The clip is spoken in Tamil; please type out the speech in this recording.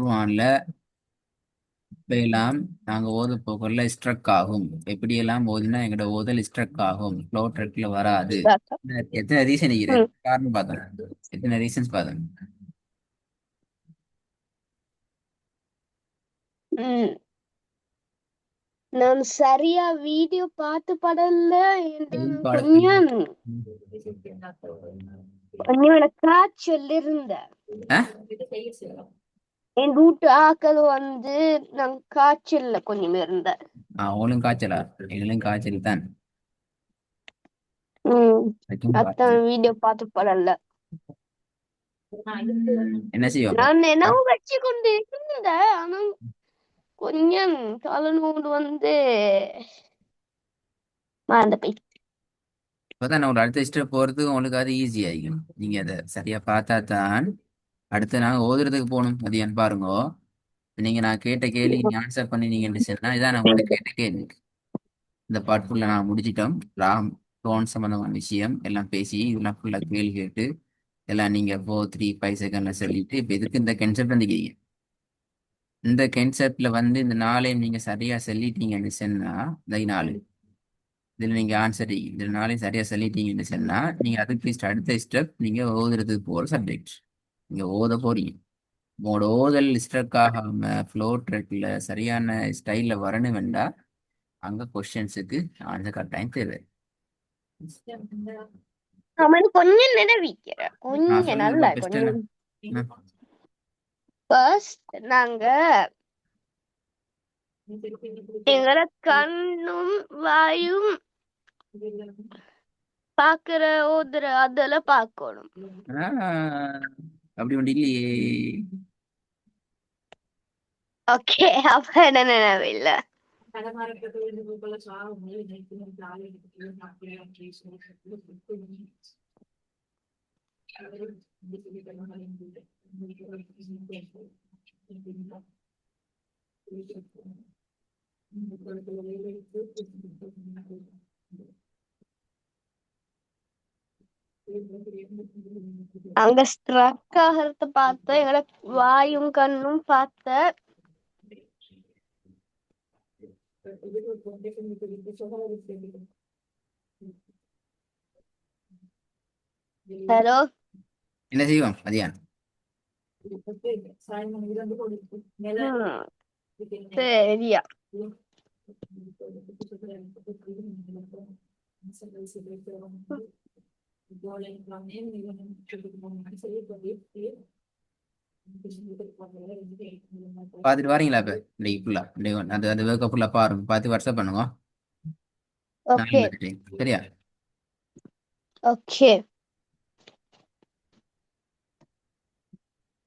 குர்ஆன்ல எப்படியெல்லாம் நாங்க ஓத போகல ஸ்ட்ரக் ஆகும், எப்படியெல்லாம் ஓதினா எங்களோட ஓதல் ஸ்ட்ரக் ஆகும், ஃப்ளோ ட்ரக்ல வராது. தாத்தா. எத்தனை ரீசன் ம், காரணம் பார்த்தோம், எத்தனை ரீசன்ஸ் பார்த்தோம். ம். நான் சரியா வீடியோ பார்த்து படல. எதுவும் பாடத்துல கொஞ்சம் கொஞ்சம் காய்ச்சல் இருந்த ஆ? என் வீட்டு ஆக்கள் நான் காய்ச்சல்ல கொஞ்சம் இருந்த. அவங்களும் காய்ச்சலா? எங்களும் காய்ச்சல் தான். ம். அதுக்கும் அத்தான் காய்ச்சல். வீடியோ பார்த்து படல. என்ன செய்வோம் நான் நினைவு வச்சு கொண்டு இருந்தேன். ஆனா கொஞ்சம் தலைநூறு மறந்து போய். இப்பதான் நான் ஒரு அடுத்த ஸ்டெப் போறதுக்கு உங்களுக்கு அது ஈஸி ஆகிக்கும். நீங்க அதை சரியா பார்த்தா தான் அடுத்து நாங்க ஓதுறதுக்கு போகணும். அது ஏன் பாருங்க, நீங்க நான் கேட்ட கேள்வி நீங்க ஆன்சர் பண்ணினீங்கன்னு சொன்னா இதான் நான் உங்கள்ட்ட கேட்ட கேள்வி. இந்த பார்ட் ஃபுல்லா நான் முடிச்சிட்டோம். ராம் டோன் சம்பந்தமான விஷயம் எல்லாம் பேசி இதெல்லாம் ஃபுல்லா கேள்வி கேட்டு எல்லாம் நீங்க 4 3 5 செகண்ட்ல சொல்லிட்டு இப்ப எதுக்கு இந்த கன்செப்ட் வந்துக்கிறீங்க. இந்த கன்செப்ட்ல இந்த நாளையும் நீங்க சரியா சொல்லிட்டீங்கன்னு சொன்னா, இந்த 4 இதுல நீங்க ஆன்சர் இந்த நாளையும் சரியா சொல்லிட்டீங்கன்னு சொன்னா நீங்க அதுக்கு அடுத்த ஸ்டெப் நீங்க ஓதுறதுக்கு போற சப்ஜெக்ட் நீங்க ஓத போறீங்க. உங்களோட ஓதல் ஸ்ட்ரக் ஆகாம ஃப்ளோ ட்ரெக்ல சரியான ஸ்டைல்ல வரணும் வேண்டா, அங்க கொஸ்டின்ஸுக்கு ஆன்சர் கட்டாயம் தேவை. அவன் கொஞ்சம் நினைவிக்கிறேன். நான் கொஞ்சம் சொல்லுங்க நல்லா பெஸ்ட் என்ன. கொஞ்சம். ஃபர்ஸ்ட் நாங்க எங்களோட கண்ணும் வாயும் பாக்குற ஓதுற அதெல்லாம் பார்க்கணும். அப்படி ஒன்று இல்லையே. ஓகே. அப்ப என்ன நினைவில்லை. அங்க ஸ்ட்ரக் ஆகிறத பார்த்த எங்களோட வாயும் கண்ணும் பார்த்த. ஹலோ. என்ன செய்வோம் மதியானம்? சரியா. பார்த்துட்டு வரீங்களா இப்ப இன்னைக்கு ஃபுல்லா அந்த அந்த வேர்க்கை ஃபுல்லா பாருங்க, பார்த்து வாட்ஸ்அப் பண்ணுங்க. ஓகே. நாளைக்கு வந்துட்டேன் சரியா? ஓகே.